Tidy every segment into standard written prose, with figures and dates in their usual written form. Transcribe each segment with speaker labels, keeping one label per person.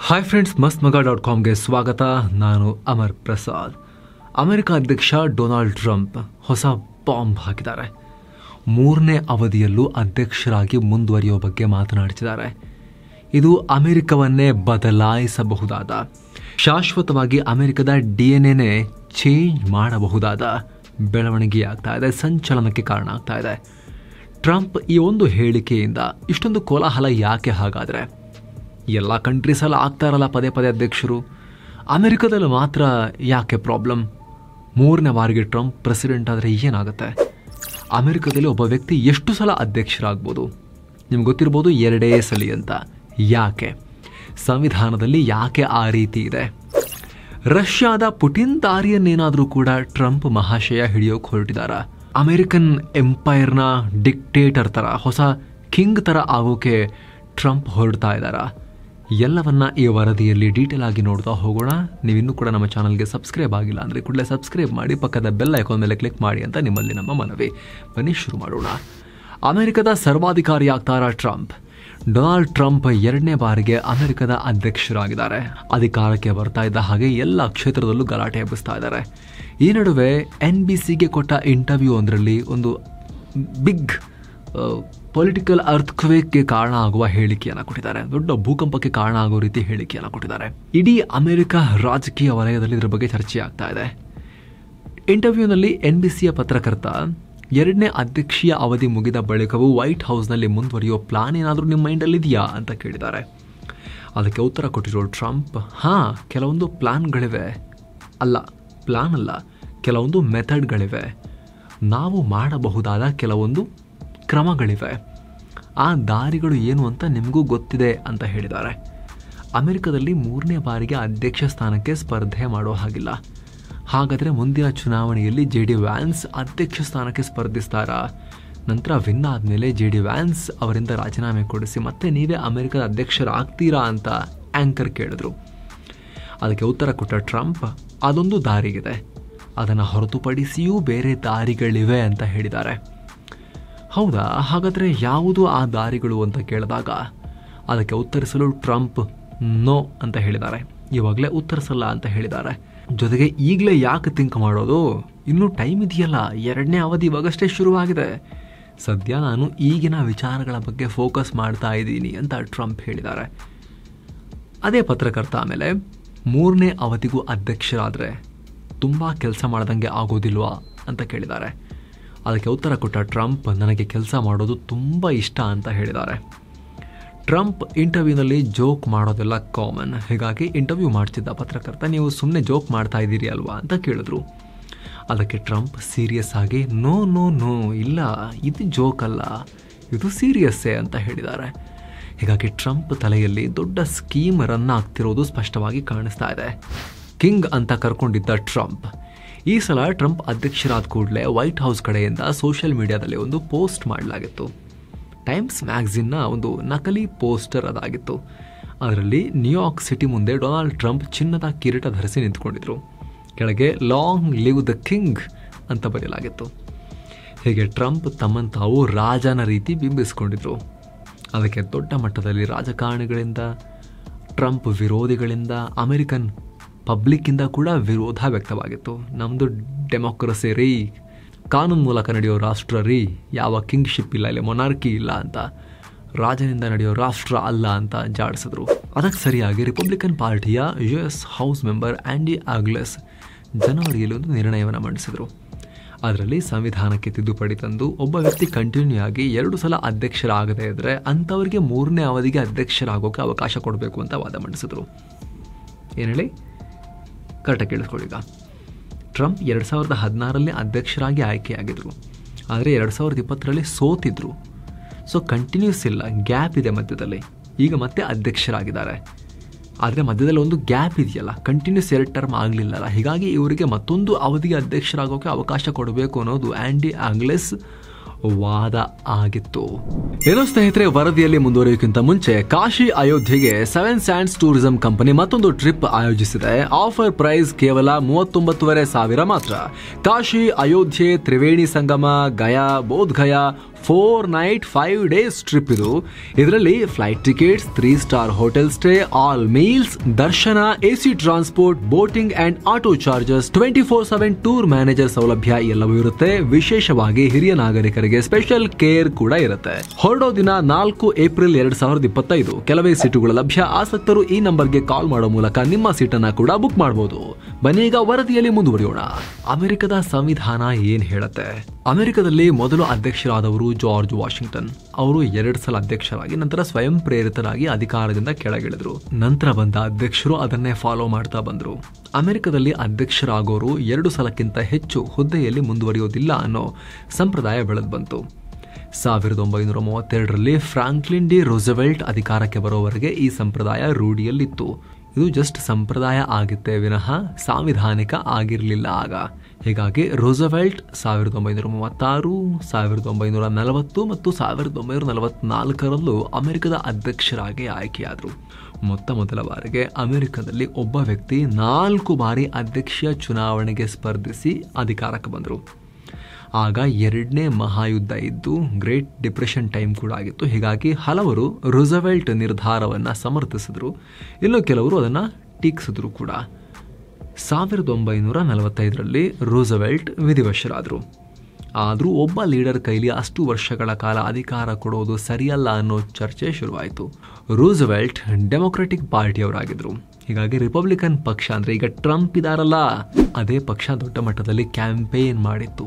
Speaker 1: Hi friends, ಮಸ್ತ್ಮಗ.ಕಾಮ್ಗೆ ಸ್ವಾಗತ. ನಾನು Amar Prasad. America ಅಧ್ಯಕ್ಷ ಡೊನಾಲ್ಡ್ ಟ್ರಂಪ್ ಹೊಸ ಬಾಂಬ್ ಹಾಕಿದ್ದಾರೆ. 3ನೇ ಅವಧಿಯಲ್ಲೂ ಅಧ್ಯಕ್ಷರಾಗಿ ಮುಂದುವರಿಯುವ ಬಗ್ಗೆ ಮಾತನಾಡುತ್ತಿದ್ದಾರೆ. ಇದು ಅಮೆರಿಕವನ್ನೇ ಬದಲಾಯಿಸಬಹುದಾದ, ಶಾಶ್ವತವಾಗಿ ಅಮೆರಿಕದ DNA ಚೇಂಜ್ ಮಾಡಬಹುದಾದ ಬೆಳವಣಿಗೆಯಾಗ್ತಾ ಇದೆ, ಸಂಚಲನಕ್ಕೆ ಕಾರಣ ಆಗ್ತಾ ಇದೆ. ಟ್ರಂಪ್ ಈ ಒಂದು ಹೇಳಿಕೆಯಿಂದ ಇಷ್ಟೊಂದು ಕೋಲಾಹಲ ಯಾಕೆ? ಹಾಗಾದರೆ ಎಲ್ಲ ಕಂಟ್ರೀಸಲ್ಲಿ ಆಗ್ತಾ ಇರಲ್ಲ ಪದೇ ಪದೇ ಅಧ್ಯಕ್ಷರು, ಅಮೆರಿಕದಲ್ಲಿ ಮಾತ್ರ ಯಾಕೆ ಪ್ರಾಬ್ಲಮ್? 3ನೇ ಬಾರಿಗೆ ಟ್ರಂಪ್ ಪ್ರೆಸಿಡೆಂಟ್ ಆದರೆ ಏನಾಗುತ್ತೆ? ಅಮೆರಿಕದಲ್ಲಿ ಒಬ್ಬ ವ್ಯಕ್ತಿ ಎಷ್ಟು ಸಲ ಅಧ್ಯಕ್ಷರಾಗ್ಬೋದು? ನಿಮ್ಗೆ ಗೊತ್ತಿರ್ಬೋದು 2 ಸಲ ಅಂತ. ಯಾಕೆ? ಸಂವಿಧಾನದಲ್ಲಿ ಯಾಕೆ ಆ ರೀತಿ ಇದೆ? ರಷ್ಯಾದ ಪುಟಿನ್ ದಾರಿಯನ್ನೇನಾದರೂ ಕೂಡ ಟ್ರಂಪ್ ಮಹಾಶಯ ಹಿಡಿಯೋಕೆ ಹೊರಟಿದಾರ? ಅಮೆರಿಕನ್ ಎಂಪೈರ್ನ ಡಿಕ್ಟೇಟರ್ ಥರ, ಹೊಸ ಕಿಂಗ್ ಥರ ಆಗೋಕೆ ಟ್ರಂಪ್ ಹೊರಡ್ತಾ ಇದ್ದಾರಾ? ಎಲ್ಲವನ್ನ ಈ ವರದಿಯಲ್ಲಿ ಡೀಟೇಲ್ ಆಗಿ ನೋಡ್ತಾ ಹೋಗೋಣ. ನೀವಿನ್ನೂ ಕೂಡ ನಮ್ಮ ಚಾನಲ್ಗೆ ಸಬ್ಸ್ಕ್ರೈಬ್ ಆಗಿಲ್ಲ ಅಂದರೆ ಕೂಡಲೇ ಸಬ್ಸ್ಕ್ರೈಬ್ ಮಾಡಿ, ಪಕ್ಕದ ಬೆಲ್ ಐಕಾನ್ ಮೇಲೆ ಕ್ಲಿಕ್ ಮಾಡಿ ಅಂತ ನಿಮ್ಮಲ್ಲಿ ನಮ್ಮ ಮನವಿ. ಬನ್ನಿ ಶುರು ಮಾಡೋಣ. ಅಮೆರಿಕದ ಸರ್ವಾಧಿಕಾರಿ ಆಗ್ತಾರ ಟ್ರಂಪ್. ಡೊನಾಲ್ಡ್ ಟ್ರಂಪ್ 2ನೇ ಬಾರಿಗೆ ಅಮೆರಿಕದ ಅಧ್ಯಕ್ಷರಾಗಿದ್ದಾರೆ. ಅಧಿಕಾರಕ್ಕೆ ಬರ್ತಾ ಇದ್ದ ಹಾಗೆ ಎಲ್ಲ ಕ್ಷೇತ್ರದಲ್ಲೂ ಗಲಾಟೆ ಎಬ್ಬಿಸ್ತಾ ಇದ್ದಾರೆ. ಈ ನಡುವೆ NBCಗೆ ಕೊಟ್ಟ ಇಂಟರ್ವ್ಯೂ ಒಂದರಲ್ಲಿ ಒಂದು ಬಿಗ್ ಪೊಲಿಟಿಕಲ್ ಅರ್ಥಕ್ವೇಕ್ಗೆ ಕಾರಣ ಆಗುವ ಹೇಳಿಕೆಯನ್ನು ಕೊಟ್ಟಿದ್ದಾರೆ. ದೊಡ್ಡ ಭೂಕಂಪಕ್ಕೆ ಕಾರಣ ಆಗುವ ರೀತಿ ಹೇಳಿಕೆಯನ್ನು ಕೊಟ್ಟಿದ್ದಾರೆ. ಇಡೀ ಅಮೆರಿಕ ರಾಜಕೀಯ ವಲಯದಲ್ಲಿ ಇದರ ಬಗ್ಗೆ ಚರ್ಚೆ ಆಗ್ತಾ ಇದೆ. ಇಂಟರ್ವ್ಯೂನಲ್ಲಿ NBCಯ ಪತ್ರಕರ್ತ 2ನೇ ಅಧ್ಯಕ್ಷೀಯ ಅವಧಿ ಮುಗಿದ ಬಳಿಕವೂ ವೈಟ್ ಹೌಸ್ನಲ್ಲಿ ಮುಂದುವರಿಯುವ ಪ್ಲಾನ್ ಏನಾದರೂ ನಿಮ್ಮ ಮೈಂಡಲ್ಲಿ ಇದೆಯಾ ಅಂತ ಕೇಳಿದ್ದಾರೆ. ಅದಕ್ಕೆ ಉತ್ತರ ಕೊಟ್ಟಿರೋ ಟ್ರಂಪ್, ಕೆಲವೊಂದು ಪ್ಲಾನ್ಗಳಿವೆ, ಪ್ಲಾನ್ ಅಲ್ಲ, ಕೆಲವೊಂದು ಮೆಥಡ್ಗಳಿವೆ, ನಾವು ಮಾಡಬಹುದಾದ ಕೆಲವೊಂದು ಕ್ರಮಗಳಿವೆ, ಆ ದಾರಿಗಳು ಏನು ಅಂತ ನಿಮಗೂ ಗೊತ್ತಿದೆ ಅಂತ ಹೇಳಿದ್ದಾರೆ. ಅಮೆರಿಕದಲ್ಲಿ 3ನೇ ಬಾರಿಗೆ ಅಧ್ಯಕ್ಷ ಸ್ಥಾನಕ್ಕೆ ಸ್ಪರ್ಧೆ ಮಾಡೋ ಹಾಗಿಲ್ಲ. ಹಾಗಾದರೆ ಮುಂದಿನ ಚುನಾವಣೆಯಲ್ಲಿ JD ವ್ಯಾನ್ಸ್ ಅಧ್ಯಕ್ಷ ಸ್ಥಾನಕ್ಕೆ ಸ್ಪರ್ಧಿಸ್ತಾರಾ? ನಂತರ ವಿನ್ ಆದಮೇಲೆ JD ವ್ಯಾನ್ಸ್ ಅವರಿಂದ ರಾಜೀನಾಮೆ ಕೊಡಿಸಿ ಮತ್ತೆ ನೀವೇ ಅಮೆರಿಕದ ಅಧ್ಯಕ್ಷರಾಗ್ತೀರಾ ಅಂತ ಆ್ಯಂಕರ್ ಕೇಳಿದ್ರು. ಅದಕ್ಕೆ ಉತ್ತರ ಕೊಟ್ಟ ಟ್ರಂಪ್, ಅದೊಂದು ದಾರಿಗಿದೆ, ಅದನ್ನು ಹೊರತುಪಡಿಸಿಯೂ ಬೇರೆ ದಾರಿಗಳಿವೆ ಅಂತ ಹೇಳಿದ್ದಾರೆ. ಹೌದಾ? ಹಾಗಾದರೆ ಯಾವುದು ಆ ದಾರಿಗಳು ಅಂತ ಕೇಳಿದಾಗ ಅದಕ್ಕೆ ಉತ್ತರಿಸಲು ಟ್ರಂಪ್ ನೋ ಅಂತ ಹೇಳಿದ್ದಾರೆ. ಇವಾಗಲೇ ಉತ್ತರಿಸಲ್ಲ ಅಂತ ಹೇಳಿದ್ದಾರೆ. ಜೊತೆಗೆ ಈಗಲೇ ಯಾಕೆ ಥಿಂಕ್ ಮಾಡೋದು, ಇನ್ನೂ ಟೈಮ್ ಇದೆಯಲ್ಲ, 2ನೇ ಅವಧಿ ಇವಾಗಷ್ಟೇ ಶುರುವಾಗಿದೆ, ಸದ್ಯ ನಾನು ಈಗಿನ ವಿಚಾರಗಳ ಬಗ್ಗೆ ಫೋಕಸ್ ಮಾಡ್ತಾ ಇದ್ದೀನಿ ಅಂತ ಟ್ರಂಪ್ ಹೇಳಿದ್ದಾರೆ. ಅದೇ ಪತ್ರಕರ್ತ ಆಮೇಲೆ 3ನೇ ಅವಧಿಗೂ ಅಧ್ಯಕ್ಷರಾದರೆ ತುಂಬ ಕೆಲಸ ಮಾಡ್ದಂಗೆ ಆಗೋದಿಲ್ವಾ ಅಂತ ಕೇಳಿದ್ದಾರೆ. ಅದಕ್ಕೆ ಉತ್ತರ ಕೊಟ್ಟ ಟ್ರಂಪ್, ನನಗೆ ಕೆಲಸ ಮಾಡೋದು ತುಂಬ ಇಷ್ಟ ಅಂತ ಹೇಳಿದ್ದಾರೆ. ಟ್ರಂಪ್ ಇಂಟರ್ವ್ಯೂನಲ್ಲಿ ಜೋಕ್ ಮಾಡೋದೆಲ್ಲ ಕಾಮನ್. ಹೀಗಾಗಿ ಇಂಟರ್ವ್ಯೂ ಮಾಡ್ತಿದ್ದ ಪತ್ರಕರ್ತ, ನೀವು ಸುಮ್ಮನೆ ಜೋಕ್ ಮಾಡ್ತಾ ಇದ್ದೀರಿ ಅಲ್ವಾ ಅಂತ ಕೇಳಿದ್ರು. ಅದಕ್ಕೆ ಟ್ರಂಪ್ ಸೀರಿಯಸ್ ಆಗಿ, ನೋ ನೋ ನೋ, ಇಲ್ಲ, ಇದು ಜೋಕ್ ಅಲ್ಲ, ಇದು ಸೀರಿಯಸ್ಸೇ ಅಂತ ಹೇಳಿದ್ದಾರೆ. ಹೀಗಾಗಿ ಟ್ರಂಪ್ ತಲೆಯಲ್ಲಿ ದೊಡ್ಡ ಸ್ಕೀಮ್ ರನ್ ಆಗ್ತಿರೋದು ಸ್ಪಷ್ಟವಾಗಿ ಕಾಣಿಸ್ತಾ ಇದೆ. ಕಿಂಗ್ ಅಂತ ಕರ್ಕೊಂಡಿದ್ದ ಟ್ರಂಪ್ ಈ ಸಲ ಟ್ರಂಪ್ ಅಧ್ಯಕ್ಷರಾದ ಕೂಡಲೇ ವೈಟ್ ಹೌಸ್ ಕಡೆಯಿಂದ ಸೋಷಿಯಲ್ ಮೀಡಿಯಾದಲ್ಲಿ ಒಂದು ಪೋಸ್ಟ್ ಮಾಡಲಾಗಿತ್ತು. ಟೈಮ್ಸ್ ಮ್ಯಾಗಝಿನ್ನ ಒಂದು ನಕಲಿ ಪೋಸ್ಟರ್ ಅದಾಗಿತ್ತು. ಅದರಲ್ಲಿ ನ್ಯೂಯಾರ್ಕ್ ಸಿಟಿ ಮುಂದೆ ಡೊನಾಲ್ಡ್ ಟ್ರಂಪ್ ಚಿನ್ನದ ಕಿರೀಟ ಧರಿಸಿ ನಿಂತ್ಕೊಂಡಿದ್ರು. ಕೆಳಗೆ ಲಾಂಗ್ ಲಿವ್ ದ ಕಿಂಗ್ ಅಂತ ಬರೆಯಲಾಗಿತ್ತು. ಹೀಗೆ ಟ್ರಂಪ್ ತಮ್ಮನ್ನು ತಾವು ರಾಜನ ರೀತಿ ಬಿಂಬಿಸ್ಕೊಂಡಿದ್ರು. ಅದಕ್ಕೆ ದೊಡ್ಡ ಮಟ್ಟದಲ್ಲಿ ರಾಜಕಾರಣಿಗಳಿಂದ, ಟ್ರಂಪ್ ವಿರೋಧಿಗಳಿಂದ, ಅಮೆರಿಕನ್ ಪಬ್ಲಿಕ್ಕಿಂದ ಕೂಡ ವಿರೋಧ ವ್ಯಕ್ತವಾಗಿತ್ತು. ನಮ್ಮದು ಡೆಮೋಕ್ರಸಿ ರೀ, ಕಾನೂನು ಮೂಲಕ ನಡೆಯೋ ರಾಷ್ಟ್ರ ರೀ, ಯಾವ ಕಿಂಗ್ಶಿಪ್ ಇಲ್ಲ, ಇಲ್ಲಿ ಮೊನಾರ್ಕಿ ಇಲ್ಲ ಅಂತ, ರಾಜನಿಂದ ನಡೆಯೋ ರಾಷ್ಟ್ರ ಅಲ್ಲ ಅಂತ ಜಾಡಿಸಿದ್ರು. ಅದಕ್ಕೆ ಸರಿಯಾಗಿ ರಿಪಬ್ಲಿಕನ್ ಪಾರ್ಟಿಯ US ಹೌಸ್ ಮೆಂಬರ್ ಆ್ಯಂಡಿ ಆಗ್ಲೆಸ್ ಜನವರಿಯಲ್ಲಿ ಒಂದು ನಿರ್ಣಯವನ್ನು ಮಂಡಿಸಿದರು. ಅದರಲ್ಲಿ ಸಂವಿಧಾನಕ್ಕೆ ತಿದ್ದುಪಡಿ ತಂದು ಒಬ್ಬ ವ್ಯಕ್ತಿ ಕಂಟಿನ್ಯೂ ಆಗಿ 2 ಸಲ ಅಧ್ಯಕ್ಷರಾಗದೇ ಇದ್ದರೆ ಅಂಥವರಿಗೆ 3ನೇ ಅವಧಿಗೆ ಅಧ್ಯಕ್ಷರಾಗೋಕ್ಕೆ ಅವಕಾಶ ಕೊಡಬೇಕು ಅಂತ ವಾದ ಮಂಡಿಸಿದ್ರು. ಏನು ಹೇಳಿ? ಕರೆಕ್ಟಾಗಿ ಕೇಳಿಸ್ಕೊಳ್ಳಿ. ಈಗ ಟ್ರಂಪ್ 2016ರಲ್ಲಿ ಅಧ್ಯಕ್ಷರಾಗಿ ಆಯ್ಕೆಯಾಗಿದ್ದರು, ಆದರೆ 2020ರಲ್ಲಿ ಸೋತಿದ್ರು. ಸೊ ಕಂಟಿನ್ಯೂಸ್ ಇಲ್ಲ, ಗ್ಯಾಪ್ ಇದೆ ಮಧ್ಯದಲ್ಲಿ. ಈಗ ಮತ್ತೆ ಅಧ್ಯಕ್ಷರಾಗಿದ್ದಾರೆ, ಆದರೆ ಮಧ್ಯದಲ್ಲಿ ಒಂದು ಗ್ಯಾಪ್ ಇದೆಯಲ್ಲ, ಕಂಟಿನ್ಯೂಸ್ 2 ಟರ್ಮ್ ಆಗಲಿಲ್ಲಲ್ಲ. ಹೀಗಾಗಿ ಇವರಿಗೆ ಮತ್ತೊಂದು ಅವಧಿಗೆ ಅಧ್ಯಕ್ಷರಾಗೋಕ್ಕೆ ಅವಕಾಶ ಕೊಡಬೇಕು ಅನ್ನೋದು ಆ್ಯಂಡಿ ಆಗ್ಲೆಸ್ ವಾದ ಆಗಿತ್ತು. ಏನೋ ಸ್ನೇಹಿತರೆ, ವರದಿಯಲ್ಲಿ ಮುಂದುವರಿಯೋಕ್ಕಿಂತ ಮುಂಚೆ ಕಾಶಿ ಅಯೋಧ್ಯೆಗೆ 7 ಸ್ಯಾಂಡ್ಸ್ ಟೂರಿಸಂ ಕಂಪನಿ ಮತ್ತೊಂದು ಟ್ರಿಪ್ ಆಯೋಜಿಸಿದೆ. ಆಫರ್ ಪ್ರೈಸ್ ಕೇವಲ 39,500 ಮಾತ್ರ. Kashi, Ayodhya, Triveni Sangam, Gaya, Bodh Gaya, 4 night 5 days trip ಇದು. ಇದರಲ್ಲಿ flight tickets, 3 star hotel stay, all meals, ದರ್ಶನ, AC transport, boating and auto charges, 24/7 tour manager ಸೌಲಭ್ಯ ಎಲ್ಲವೂ ಇರುತ್ತೆ. ವಿಶೇಷವಾಗಿ ಹಿರಿಯ ನಾಗರಿಕರಿಗೆ ಸ್ಪೆಷಲ್ ಕೇರ್ ಕೂಡ ಇರುತ್ತೆ. ಹೊರಡೋ ದಿನ 4 ಏಪ್ರಿಲ್ 2025. ಕೆಲವೇ ಸೀಟುಗಳು ಲಭ್ಯ. ಆಸಕ್ತರು ಈ ನಂಬರ್ಗೆ ಕಾಲ್ ಮಾಡೋ ಮೂಲಕ ನಿಮ್ಮ ಸೀಟನ್ನ ಕೂಡ ಬುಕ್ ಮಾಡಬಹುದು. ಬನ್ನಿ ಈಗ ವರದಿಯಲ್ಲಿ ಮುಂದುವರಿಯೋಣ. ಅಮೆರಿಕದ ಸಂವಿಧಾನ ಏನ್ ಹೇಳುತ್ತೆ? ಅಮೆರಿಕದಲ್ಲಿ ಮೊದಲು ಅಧ್ಯಕ್ಷರಾದವರು ಜಾರ್ಜ್ ವಾಷಿಂಗ್ಟನ್. ಅವರು 2 ಸಲ ಅಧ್ಯಕ್ಷರಾಗಿ ನಂತರ ಸ್ವಯಂ ಪ್ರೇರಿತರಾಗಿ ಅಧಿಕಾರದಿಂದ ಕೆಳಗಿಳಿದ್ರು. ನಂತರ ಬಂದ ಅಧ್ಯಕ್ಷರು ಅದನ್ನೇ ಫಾಲೋ ಮಾಡ್ತಾ ಬಂದ್ರು. ಅಮೆರಿಕದಲ್ಲಿ ಅಧ್ಯಕ್ಷರಾಗೋರು 2 ಸಲಕ್ಕಿಂತ ಹೆಚ್ಚು ಹುದ್ದೆಯಲ್ಲಿ ಮುಂದುವರಿಯೋದಿಲ್ಲ ಅನ್ನೋ ಸಂಪ್ರದಾಯ ಬೆಳೆದು ಬಂತು. 1932ರಲ್ಲಿ ಫ್ರಾಂಕ್ಲಿನ್ ಡಿ ರೂಸ್ವೆಲ್ಟ್ ಅಧಿಕಾರಕ್ಕೆ ಬರೋವರೆಗೆ ಈ ಸಂಪ್ರದಾಯ ರೂಢಿಯಲ್ಲಿತ್ತು. ಇದು ಜಸ್ಟ್ ಸಂಪ್ರದಾಯ ಆಗಿತ್ತೇ ವಿನಃ ಸಾಂವಿಧಾನಿಕ ಆಗಿರಲಿಲ್ಲ ಆಗ. ಹೀಗಾಗಿ ರೂಸ್ವೆಲ್ಟ್ 1936, 1940 ಮತ್ತು 1944ರಲ್ಲೂ ಅಮೆರಿಕದ ಅಧ್ಯಕ್ಷರಾಗಿ ಆಯ್ಕೆಯಾದರು. ಮೊದಲ ಬಾರಿಗೆ ಅಮೆರಿಕದಲ್ಲಿ ಒಬ್ಬ ವ್ಯಕ್ತಿ 4 ಬಾರಿ ಅಧ್ಯಕ್ಷೀಯ ಚುನಾವಣೆಗೆ ಸ್ಪರ್ಧಿಸಿ ಅಧಿಕಾರಕ್ಕೆ ಬಂದರು. ಆಗ 2ನೇ ಮಹಾಯುದ್ಧ ಇದ್ದು, ಗ್ರೇಟ್ ಡಿಪ್ರೆಷನ್ ಟೈಮ್ ಕೂಡ ಆಗಿತ್ತು. ಹೀಗಾಗಿ ಹಲವರು ರೂಸ್ವೆಲ್ಟ್ ನಿರ್ಧಾರವನ್ನು ಸಮರ್ಥಿಸಿದ್ರು, ಇನ್ನು ಕೆಲವರು ಅದನ್ನು ಟೀಕಿಸಿದ್ರು ಕೂಡ. 1945ರಲ್ಲಿ ರೂಸ್ವೆಲ್ಟ್ ವಿಧಿವಶರಾದರು. ಆದರೂ ಒಬ್ಬ ಲೀಡರ್ ಕೈಲಿ ಅಷ್ಟು ವರ್ಷಗಳ ಕಾಲ ಅಧಿಕಾರ ಕೊಡೋದು ಸರಿಯಲ್ಲ ಅನ್ನೋ ಚರ್ಚೆ ಶುರುವಾಯಿತು. ರೂಸ್ವೆಲ್ಟ್ ಡೆಮೊಕ್ರೆಟಿಕ್ ಪಾರ್ಟಿಯವರಾಗಿದ್ದರು. ಹೀಗಾಗಿ ರಿಪಬ್ಲಿಕನ್ ಪಕ್ಷ ಅಂದರೆ ಈಗ ಟ್ರಂಪ್ ಇದಾರಲ್ಲ, ಅದೇ ಪಕ್ಷ ದೊಡ್ಡ ಮಟ್ಟದಲ್ಲಿ ಕ್ಯಾಂಪೇನ್ ಮಾಡಿತ್ತು.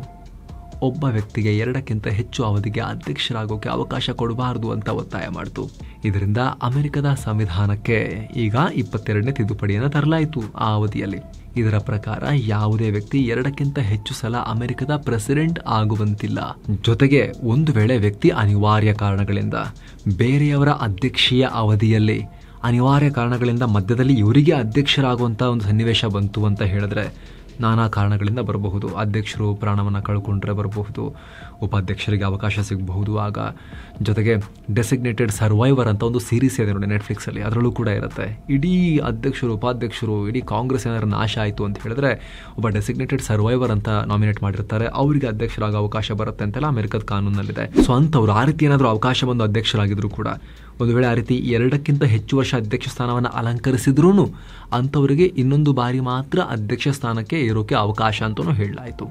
Speaker 1: ಒಬ್ಬ ವ್ಯಕ್ತಿಗೆ 2ಕ್ಕಿಂತ ಹೆಚ್ಚು ಅವಧಿಗೆ ಅಧ್ಯಕ್ಷರಾಗೋಕೆ ಅವಕಾಶ ಕೊಡಬಾರದು ಅಂತ ಒತ್ತಾಯ ಮಾಡಿತು. ಇದರಿಂದ ಅಮೆರಿಕದ ಸಂವಿಧಾನಕ್ಕೆ ಈಗ 22ನೇ ತಿದ್ದುಪಡಿಯನ್ನು ತರಲಾಯಿತು. ಆ ಅವಧಿಯಲ್ಲಿ ಇದರ ಪ್ರಕಾರ ಯಾವುದೇ ವ್ಯಕ್ತಿ 2ಕ್ಕಿಂತ ಹೆಚ್ಚು ಸಲ ಅಮೆರಿಕದ ಪ್ರೆಸಿಡೆಂಟ್ ಆಗುವಂತಿಲ್ಲ. ಜೊತೆಗೆ ಒಂದು ವೇಳೆ ವ್ಯಕ್ತಿ ಅನಿವಾರ್ಯ ಕಾರಣಗಳಿಂದ ಬೇರೆಯವರ ಅಧ್ಯಕ್ಷೀಯ ಅವಧಿಯಲ್ಲಿ ಅನಿವಾರ್ಯ ಕಾರಣಗಳಿಂದ ಮಧ್ಯದಲ್ಲಿ ಇವರಿಗೆ ಅಧ್ಯಕ್ಷರಾಗುವಂಥ ಒಂದು ಸನ್ನಿವೇಶ ಬಂತು ಅಂತ ಹೇಳಿದ್ರೆ ನಾನಾ ಕಾರಣಗಳಿಂದ ಬರಬಹುದು. ಅಧ್ಯಕ್ಷರು ಪ್ರಾಣವನ್ನು ಕಳ್ಕೊಂಡ್ರೆ ಬರಬಹುದು, ಉಪಾಧ್ಯಕ್ಷರಿಗೆ ಅವಕಾಶ ಸಿಗಬಹುದು. ಆಗ ಜೊತೆಗೆ ಡೆಸಿಗ್ನೇಟೆಡ್ ಸರ್ವೈವರ್ ಅಂತ ಒಂದು ಸೀರೀಸ್ ಇದೆ ನೋಡಿ ನೆಟ್ಫ್ಲಿಕ್ಸಲ್ಲಿ, ಅದರಲ್ಲೂ ಕೂಡ ಇರುತ್ತೆ. ಇಡೀ ಅಧ್ಯಕ್ಷರು ಉಪಾಧ್ಯಕ್ಷರು ಇಡೀ ಕಾಂಗ್ರೆಸ್ ಏನಾದ್ರು ನಾಶ ಆಯಿತು ಅಂತ ಹೇಳಿದ್ರೆ ಒಬ್ಬ ಡೆಸಿಗ್ನೇಟೆಡ್ ಸರ್ವೈವರ್ ಅಂತ ನಾಮಿನೇಟ್ ಮಾಡಿರ್ತಾರೆ, ಅವರಿಗೆ ಅಧ್ಯಕ್ಷರಾಗೋ ಅವಕಾಶ ಬರುತ್ತೆ ಅಂತೆಲ್ಲ ಅಮೆರಿಕದ ಕಾನೂನಲ್ಲಿದೆ. ಸೊ ಅಂಥವ್ರು ಆ ರೀತಿ ಏನಾದರೂ ಅವಕಾಶ ಬಂದು ಅಧ್ಯಕ್ಷರಾಗಿದ್ರು ಕೂಡ, ಒಂದು ವೇಳೆ ಆ ರೀತಿ 2ಕ್ಕಿಂತ ಹೆಚ್ಚು ವರ್ಷ ಅಧ್ಯಕ್ಷ ಸ್ಥಾನವನ್ನು ಅಲಂಕರಿಸಿದ್ರೂ ಅಂಥವರಿಗೆ ಇನ್ನೊಂದು ಬಾರಿ ಮಾತ್ರ ಅಧ್ಯಕ್ಷ ಸ್ಥಾನಕ್ಕೆ ಇರೋಕೆ ಅವಕಾಶ ಅಂತಲೂ ಹೇಳಲಾಯಿತು.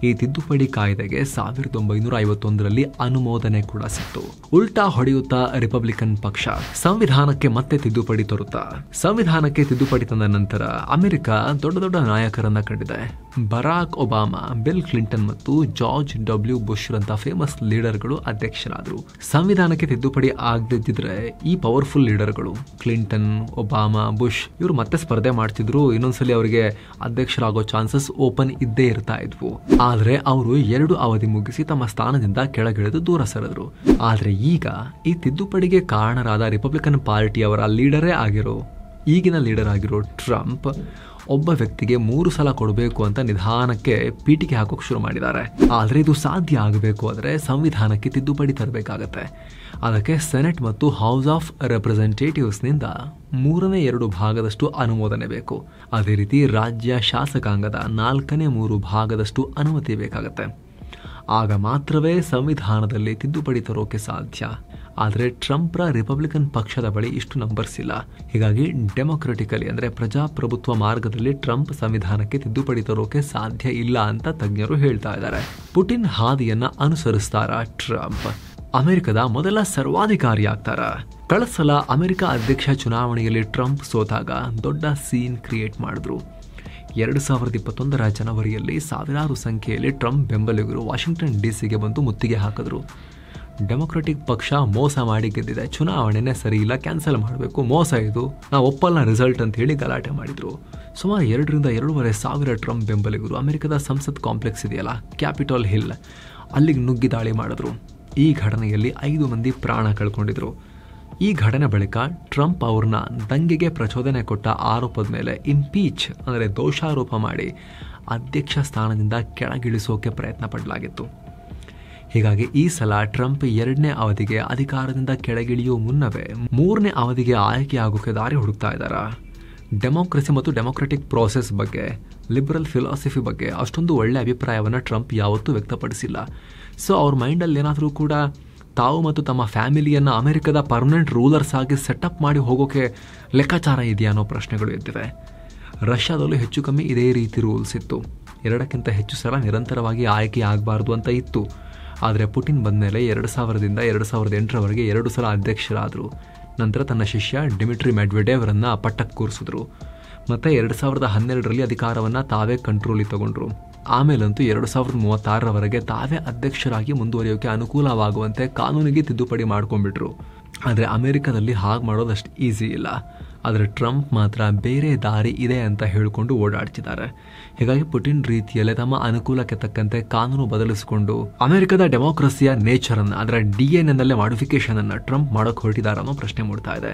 Speaker 1: ಈ ತಿದ್ದುಪಡಿ ಕಾಯ್ದೆಗೆ 1951ರಲ್ಲಿ ಅನುಮೋದನೆ ಕೂಡ ಸಿಕ್ತು. ಉಲ್ಟಾ ಹೊಡೆಯುತ್ತಾ ರಿಪಬ್ಲಿಕನ್ ಪಕ್ಷ ಸಂವಿಧಾನಕ್ಕೆ ಮತ್ತೆ ತಿದ್ದುಪಡಿ ತರುತ್ತಾ ಸಂವಿಧಾನಕ್ಕೆ ತಿದ್ದುಪಡಿ ತಂದ ನಂತರ ಅಮೆರಿಕ ದೊಡ್ಡ ದೊಡ್ಡ ನಾಯಕರನ್ನ ಕಂಡಿದೆ. ಬರಾಕ್ ಒಬಾಮಾ, ಬಿಲ್ ಕ್ಲಿಂಟನ್ ಮತ್ತು ಜಾರ್ಜ್ ಡಬ್ಲ್ಯೂ ಬುಷ್ ರಂತ ಫೇಮಸ್ ಲೀಡರ್ಗಳು ಅಧ್ಯಕ್ಷರಾದರು. ಸಂವಿಧಾನಕ್ಕೆ ತಿದ್ದುಪಡಿ ಆಗದಿದ್ದರೆ ಈ ಪವರ್ಫುಲ್ ಲೀಡರ್ಗಳು ಕ್ಲಿಂಟನ್, ಒಬಾಮಾ, ಬುಷ್ ಇವರು ಮತ್ತೆ ಸ್ಪರ್ಧೆ ಮಾಡ್ತಿದ್ರು. ಇನ್ನೊಂದ್ಸಲಿ ಅವರಿಗೆ ಅಧ್ಯಕ್ಷರಾಗೋ ಚಾನ್ಸಸ್ ಓಪನ್ ಇದ್ದೇ ಇರ್ತಾ ಇದ್ವು. ಆದರೆ ಅವರು 2 ಅವಧಿ ಮುಗಿಸಿ ತಮ್ಮ ಸ್ಥಾನದಿಂದ ಕೆಳಗಿಳಿದು ದೂರ ಸರಿದ್ರು. ಆದರೆ ಈಗ ಈ ತಿದ್ದುಪಡಿಗೆ ಕಾರಣರಾದ ರಿಪಬ್ಲಿಕನ್ ಪಾರ್ಟಿಯವರ ಈಗಿನ ಲೀಡರ್ ಆಗಿರೋ ಟ್ರಂಪ್ ಒಬ್ಬ ವ್ಯಕ್ತಿಗೆ 3 ಸಲ ಕೊಡಬೇಕು ಅಂತ ನಿಧಾನಕ್ಕೆ ಪೀಠಿಕೆ ಹಾಕೋಕೆ ಶುರು ಮಾಡಿದ್ದಾರೆ. ಆದರೆ ಇದು ಸಾಧ್ಯ ಆಗಬೇಕು ಆದರೆ ಸಂವಿಧಾನಕ್ಕೆ ತಿದ್ದುಪಡಿ ತರಬೇಕಾಗತ್ತೆ. ಅದಕ್ಕೆ ಸೆನೆಟ್ ಮತ್ತು ಹೌಸ್ ಆಫ್ ರೆಪ್ರೆಸೆಂಟೇಟಿವ್ಸ್ನಿಂದ 3/2 ಭಾಗದಷ್ಟು ಅನುಮೋದನೆ ಬೇಕು. ಅದೇ ರೀತಿ ರಾಜ್ಯ ಶಾಸಕಾಂಗದ 4/3 ಭಾಗದಷ್ಟು ಅನುಮತಿ ಬೇಕಾಗತ್ತೆ. ಆಗ ಮಾತ್ರವೇ ಸಂವಿಧಾನದಲ್ಲಿ ತಿದ್ದುಪಡಿ ತರೋಕೆ ಸಾಧ್ಯ. ಆದರೆ ಟ್ರಂಪ್ರ ರಿಪಬ್ಲಿಕನ್ ಪಕ್ಷದ ಬಳಿ ಇಷ್ಟು ನಂಬರ್ಸ್ ಇಲ್ಲ. ಹೀಗಾಗಿ ಡೆಮೊಕ್ರೆಟಿಕಲಿ ಅಂದರೆ ಪ್ರಜಾಪ್ರಭುತ್ವ ಮಾರ್ಗದಲ್ಲಿ ಟ್ರಂಪ್ ಸಂವಿಧಾನಕ್ಕೆ ತಿದ್ದುಪಡಿ ತರೋಕೆ ಸಾಧ್ಯ ಇಲ್ಲ ಅಂತ ತಜ್ಞರು ಹೇಳ್ತಾ ಇದ್ದಾರೆ. ಪುಟಿನ್ ಹಾದಿಯನ್ನ ಅನುಸರಿಸ್ತಾರ ಟ್ರಂಪ್? ಅಮೆರಿಕದ ಮೊದಲ ಸರ್ವಾಧಿಕಾರಿ ಆಗ್ತಾರ? ಕಳೆದ ಸಲ ಅಮೆರಿಕ ಅಧ್ಯಕ್ಷ ಚುನಾವಣೆಯಲ್ಲಿ ಟ್ರಂಪ್ ಸೋತಾಗ ದೊಡ್ಡ ಸೀನ್ ಕ್ರಿಯೇಟ್ ಮಾಡಿದ್ರು. 2021ರ ಜನವರಿಯಲ್ಲಿ ಸಾವಿರಾರು ಸಂಖ್ಯೆಯಲ್ಲಿ ಟ್ರಂಪ್ ಬೆಂಬಲಿಗರು ವಾಷಿಂಗ್ಟನ್ ಡಿಸಿಗೆ ಬಂದು ಮುತ್ತಿಗೆ ಹಾಕಿದ್ರು. ಡೆಮೊಕ್ರೆಟಿಕ್ ಪಕ್ಷ ಮೋಸ ಮಾಡಿ ಗೆದ್ದಿದೆ, ಚುನಾವಣೆನೇ ಸರಿ ಇಲ್ಲ, ಕ್ಯಾನ್ಸಲ್ ಮಾಡಬೇಕು, ಮೋಸ ಇದು, ನಾವು ಒಪ್ಪಲ್ಲ ರಿಸಲ್ಟ್ ಅಂತ ಹೇಳಿ ಗಲಾಟೆ ಮಾಡಿದ್ರು. ಸುಮಾರು 2,500 ಸಾವಿರ ಟ್ರಂಪ್ ಬೆಂಬಲಿಗರು ಅಮೆರಿಕದ ಸಂಸತ್ ಕಾಂಪ್ಲೆಕ್ಸ್ ಇದೆಯಲ್ಲ, ಕ್ಯಾಪಿಟಲ್ ಹಿಲ್, ಅಲ್ಲಿಗೆ ನುಗ್ಗಿ ದಾಳಿ ಮಾಡಿದ್ರು. ಈ ಘಟನೆಯಲ್ಲಿ 5 ಮಂದಿ ಪ್ರಾಣ ಕಳ್ಕೊಂಡಿದ್ರು. ಈ ಘಟನೆ ಬಳಿಕ ಟ್ರಂಪ್ ಅವ್ರನ್ನ ದಂಗೆಗೆ ಪ್ರಚೋದನೆ ಕೊಟ್ಟ ಆರೋಪದ ಮೇಲೆ ಇಂಪೀಚ್ ಅಂದರೆ ದೋಷಾರೋಪ ಮಾಡಿ ಅಧ್ಯಕ್ಷ ಸ್ಥಾನದಿಂದ ಕೆಳಗಿಳಿಸೋಕೆ ಪ್ರಯತ್ನ ಪಡಲಾಗಿತ್ತು. ಹೀಗಾಗಿ ಈ ಸಲ ಟ್ರಂಪ್ 2ನೇ ಅವಧಿಗೆ ಅಧಿಕಾರದಿಂದ ಕೆಳಗಿಳಿಯೋ ಮುನ್ನವೇ 3ನೇ ಅವಧಿಗೆ ಆಯ್ಕೆಯಾಗೋಕೆ ದಾರಿ ಹುಡುಕ್ತಾ ಇದ್ದಾರೆ. ಡೆಮೋಕ್ರಸಿ ಮತ್ತು ಡೆಮೋಕ್ರೆಟಿಕ್ ಪ್ರೋಸೆಸ್ ಬಗ್ಗೆ, ಲಿಬರಲ್ ಫಿಲಾಸಫಿ ಬಗ್ಗೆ ಅಷ್ಟೊಂದು ಒಳ್ಳೆ ಅಭಿಪ್ರಾಯವನ್ನು ಟ್ರಂಪ್ ಯಾವತ್ತೂ ವ್ಯಕ್ತಪಡಿಸಿಲ್ಲ. ಸೊ ಅವ್ರ ಮೈಂಡಲ್ಲಿ ಏನಾದರೂ ಕೂಡ ತಾವು ಮತ್ತು ತಮ್ಮ ಫ್ಯಾಮಿಲಿಯನ್ನು ಅಮೆರಿಕದ ಪರ್ಮನೆಂಟ್ ರೂಲರ್ಸ್ ಆಗಿ ಸೆಟಪ್ ಮಾಡಿ ಹೋಗೋಕ್ಕೆ ಲೆಕ್ಕಾಚಾರ ಇದೆಯಾ ಅನ್ನೋ ಪ್ರಶ್ನೆಗಳು ಎದ್ದಿವೆ. ರಷ್ಯಾದಲ್ಲೂ ಹೆಚ್ಚು ಕಮ್ಮಿ ಇದೇ ರೀತಿ ರೂಲ್ಸ್ ಇತ್ತು. 2ಕ್ಕಿಂತ ಹೆಚ್ಚು ಸಲ ನಿರಂತರವಾಗಿ ಆಯ್ಕೆ ಆಗಬಾರ್ದು ಅಂತ ಇತ್ತು. ಆದರೆ ಪುಟಿನ್ ಬಂದ ಮೇಲೆ 2000ರಿಂದ 2008ರವರೆಗೆ 2 ಸಲ ಅಧ್ಯಕ್ಷರಾದರು. ನಂತರ ತನ್ನ ಶಿಷ್ಯ ಡಿಮಿಟ್ರಿ ಮೆಡ್ವೆಡೇವ್ರನ್ನು ಪಟ್ಟಕ್ಕೆ ಕೂರಿಸಿದ್ರು. ಮತ್ತು 2012ರಲ್ಲಿ ಅಧಿಕಾರವನ್ನು ತಾವೇ ಕಂಟ್ರೋಲಿಗೆ ತಗೊಂಡ್ರು. ಆಮೇಲಂತೂ 2036ರವರೆಗೆ ತಾವೇ ಅಧ್ಯಕ್ಷರಾಗಿ ಮುಂದುವರಿಯೋಕೆ ಅನುಕೂಲವಾಗುವಂತೆ ಕಾನೂನಿಗೆ ತಿದ್ದುಪಡಿ ಮಾಡ್ಕೊಂಡ್ಬಿಟ್ರು. ಆದರೆ ಅಮೆರಿಕದಲ್ಲಿ ಹಾಗೆ ಮಾಡೋದಷ್ಟು ಈಸಿ ಇಲ್ಲ. ಆದರೆ ಟ್ರಂಪ್ ಮಾತ್ರ ಬೇರೆ ದಾರಿ ಇದೆ ಅಂತ ಹೇಳಿಕೊಂಡು ಓಡಾಡ್ತಿದ್ದಾರೆ. ಹೀಗಾಗಿ ಪುಟಿನ್ ರೀತಿಯಲ್ಲೇ ತಮ್ಮ ಅನುಕೂಲಕ್ಕೆ ತಕ್ಕಂತೆ ಕಾನೂನು ಬದಲಿಸಿಕೊಂಡು ಅಮೆರಿಕದ ಡೆಮೋಕ್ರಸಿಯ ನೇಚರನ್ನು, ಅದರ DNA ಮಾಡಿಫಿಕೇಶನ್ ಅನ್ನು ಟ್ರಂಪ್ ಮಾಡೋಕೆ ಹೊರಟಿದ್ದಾರೆ ಅನ್ನೋ ಪ್ರಶ್ನೆ ಮೂಡ್ತಾ ಇದೆ.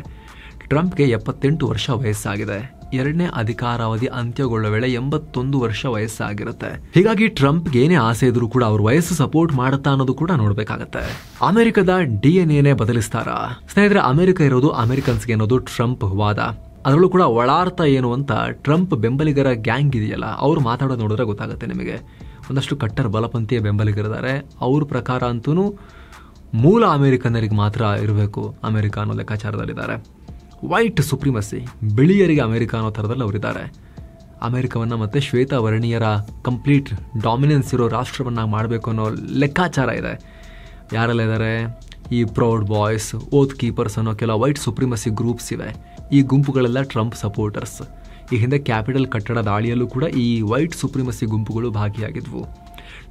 Speaker 1: ಟ್ರಂಪ್ಗೆ 78 ವರ್ಷ ವಯಸ್ಸಾಗಿದೆ. 2ನೇ ಅಧಿಕಾರಾವಧಿ ಅಂತ್ಯಗೊಳ್ಳುವ ವೇಳೆ 81 ವರ್ಷ ವಯಸ್ಸಾಗಿರುತ್ತೆ. ಹೀಗಾಗಿ ಟ್ರಂಪ್ಗೆ ಏನೇ ಆಸೆ ಇದ್ರೂ ಕೂಡ ಅವ್ರ ವಯಸ್ಸು ಸಪೋರ್ಟ್ ಮಾಡುತ್ತಾ ಅನ್ನೋದು ಕೂಡ ನೋಡ್ಬೇಕಾಗತ್ತೆ. ಅಮೆರಿಕದ DNA ಬದಲಿಸ್ತಾರಾ? ಸ್ನೇಹಿತರೆ, ಅಮೆರಿಕ ಇರೋದು ಅಮೆರಿಕನ್ಸ್ಗೆ ಅನ್ನೋದು ಟ್ರಂಪ್ ವಾದ. ಅದರಲ್ಲೂ ಕೂಡ ಒಳಾರ್ಥ ಏನು ಅಂತ ಟ್ರಂಪ್ ಬೆಂಬಲಿಗರ ಗ್ಯಾಂಗ್ ಇದೆಯಲ್ಲ, ಅವ್ರು ಮಾತಾಡೋದು ನೋಡಿದ್ರೆ ಗೊತ್ತಾಗುತ್ತೆ ನಿಮಗೆ. ಒಂದಷ್ಟು ಕಟ್ಟರ್ ಬಲಪಂಥೀಯ ಬೆಂಬಲಿಗರಿದ್ದಾರೆ. ಅವ್ರ ಪ್ರಕಾರ ಅಂತೂ ಮೂಲ ಅಮೆರಿಕನ್ನರಿಗೆ ಮಾತ್ರ ಇರಬೇಕು ಅಮೆರಿಕ ಅನ್ನೋ ಲೆಕ್ಕಾಚಾರದಲ್ಲಿದ್ದಾರೆ. ವೈಟ್ ಸುಪ್ರಿಮಸಿ, ಬಿಳಿಯರಿಗೆ ಅಮೆರಿಕ ಅನ್ನೋ ಥರದಲ್ಲಿ ಅವರಿದ್ದಾರೆ. ಅಮೆರಿಕವನ್ನು ಮತ್ತು ಶ್ವೇತವರ್ಣೀಯರ ಕಂಪ್ಲೀಟ್ ಡಾಮಿನೆನ್ಸ್ ಇರೋ ರಾಷ್ಟ್ರವನ್ನಾಗಿ ಮಾಡಬೇಕು ಅನ್ನೋ ಲೆಕ್ಕಾಚಾರ ಇದೆ. ಯಾರೆಲ್ಲ ಇದ್ದಾರೆ? ಈ ಪ್ರೌಡ್ ಬಾಯ್ಸ್, ಓತ್ ಕೀಪರ್ಸ್ ಅನ್ನೋ ಕೆಲ ವೈಟ್ ಸುಪ್ರಿಮಸಿ ಗ್ರೂಪ್ಸ್ ಇವೆ. ಈ ಗುಂಪುಗಳೆಲ್ಲ ಟ್ರಂಪ್ ಸಪೋರ್ಟರ್ಸ್. ಈ ಹಿಂದೆ ಕ್ಯಾಪಿಟಲ್ ಕಟ್ಟಡ ದಾಳಿಯಲ್ಲೂ ಕೂಡ ಈ ವೈಟ್ ಸುಪ್ರಿಮಸಿ ಗುಂಪುಗಳು ಭಾಗಿಯಾಗಿದ್ವು.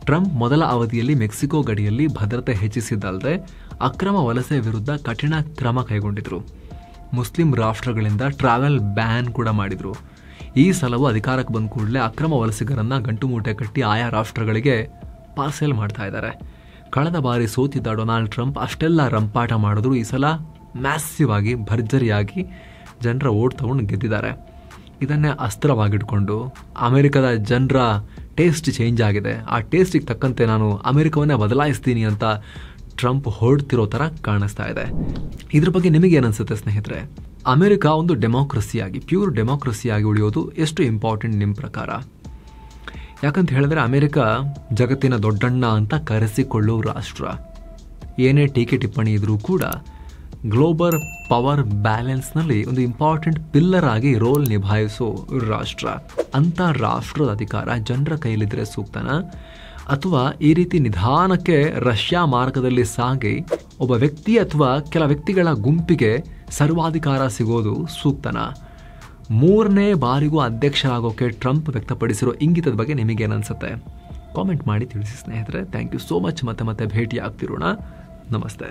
Speaker 1: ಟ್ರಂಪ್ ಮೊದಲ ಅವಧಿಯಲ್ಲಿ ಮೆಕ್ಸಿಕೋ ಗಡಿಯಲ್ಲಿ ಭದ್ರತೆ ಹೆಚ್ಚಿಸಿದ್ದಲ್ಲದೆ ಅಕ್ರಮ ವಲಸೆ ವಿರುದ್ಧ ಕಠಿಣ ಕ್ರಮ ಕೈಗೊಂಡಿದ್ರು. ಮುಸ್ಲಿಂ ರಾಷ್ಟ್ರಗಳಿಂದ ಟ್ರಾವೆಲ್ ಬ್ಯಾನ್ ಕೂಡ ಮಾಡಿದ್ರು. ಈ ಸಲವೂ ಅಧಿಕಾರಕ್ಕೆ ಬಂದ ಕೂಡಲೇ ಅಕ್ರಮ ವಲಸಿಗರನ್ನ ಗಂಟು ಮೂಟೆ ಕಟ್ಟಿ ಆಯಾ ರಾಷ್ಟ್ರಗಳಿಗೆ ಪಾರ್ಸೆಲ್ ಮಾಡ್ತಾ ಇದ್ದಾರೆ. ಕಳೆದ ಬಾರಿ ಸೋತಿದ್ದ ಡೊನಾಲ್ಡ್ ಟ್ರಂಪ್ ಅಷ್ಟೆಲ್ಲ ರಂಪಾಟ ಮಾಡಿದ್ರು ಈ ಸಲ ಮ್ಯಾಸಿವ್ ಆಗಿ ಭರ್ಜರಿಯಾಗಿ ಜನರ ಓಟ್ ತಗೊಂಡು ಗೆದ್ದಿದ್ದಾರೆ. ಇದನ್ನೇ ಅಸ್ತ್ರವಾಗಿಟ್ಕೊಂಡು ಅಮೆರಿಕದ ಜನರ ಟೇಸ್ಟ್ ಚೇಂಜ್ ಆಗಿದೆ, ಆ ಟೇಸ್ಟಿಗೆ ತಕ್ಕಂತೆ ನಾನು ಅಮೆರಿಕವನ್ನೇ ಬದಲಾಯಿಸ್ತೀನಿ ಅಂತ ಟ್ರಂಪ್ ಹೊರಡ್ತಿರೋ ಥರ ಕಾಣಿಸ್ತಾ ಇದೆ. ಇದ್ರ ಬಗ್ಗೆ ನಿಮಗೇನನ್ಸುತ್ತೆ ಸ್ನೇಹಿತರೆ? ಅಮೆರಿಕ ಒಂದು ಡೆಮೋಕ್ರಸಿಯಾಗಿ, ಪ್ಯೂರ್ ಡೆಮೋಕ್ರಸಿಯಾಗಿ ಉಳಿಯೋದು ಎಷ್ಟು ಇಂಪಾರ್ಟೆಂಟ್ ನಿಮ್ಮ ಪ್ರಕಾರ? ಯಾಕಂತ ಹೇಳಿದ್ರೆ ಅಮೆರಿಕ ಜಗತ್ತಿನ ದೊಡ್ಡಣ್ಣ ಅಂತ ಕರೆಸಿಕೊಳ್ಳುವ ರಾಷ್ಟ್ರ. ಏನೇ ಟೀಕೆ ಟಿಪ್ಪಣಿ ಇದ್ರೂ ಕೂಡ ಗ್ಲೋಬಲ್ ಪವರ್ ಬ್ಯಾಲೆನ್ಸ್ನಲ್ಲಿ ಒಂದು ಇಂಪಾರ್ಟೆಂಟ್ ಪಿಲ್ಲರ್ ಆಗಿ ರೋಲ್ ನಿಭಾಯಿಸೋ ರಾಷ್ಟ್ರ. ಅಂಥ ರಾಷ್ಟ್ರದ ಅಧಿಕಾರ ಜನರ ಕೈಲಿದ್ರೆ ಸೂಕ್ತನಾ, ಅಥವಾ ಈ ರೀತಿ ನಿಧಾನಕ್ಕೆ ರಷ್ಯಾ ಮಾರ್ಗದಲ್ಲಿ ಸಾಗಿ ಒಬ್ಬ ವ್ಯಕ್ತಿ ಅಥವಾ ಕೆಲ ವ್ಯಕ್ತಿಗಳ ಗುಂಪಿಗೆ ಸರ್ವಾಧಿಕಾರ ಸಿಗೋದು ಸೂಕ್ತನಾ? 3ನೇ ಬಾರಿಗೂ ಅಧ್ಯಕ್ಷರಾಗೋಕೆ ಟ್ರಂಪ್ ವ್ಯಕ್ತಪಡಿಸಿರೋ ಇಂಗಿತದ ಬಗ್ಗೆ ನಿಮಗೇನನ್ಸುತ್ತೆ? ಕಾಮೆಂಟ್ ಮಾಡಿ ತಿಳಿಸಿ ಸ್ನೇಹಿತರೆ. Thank you so much. ಮತ್ತೆ ಭೇಟಿ ಆಗ್ತಿರೋಣ. ನಮಸ್ತೆ.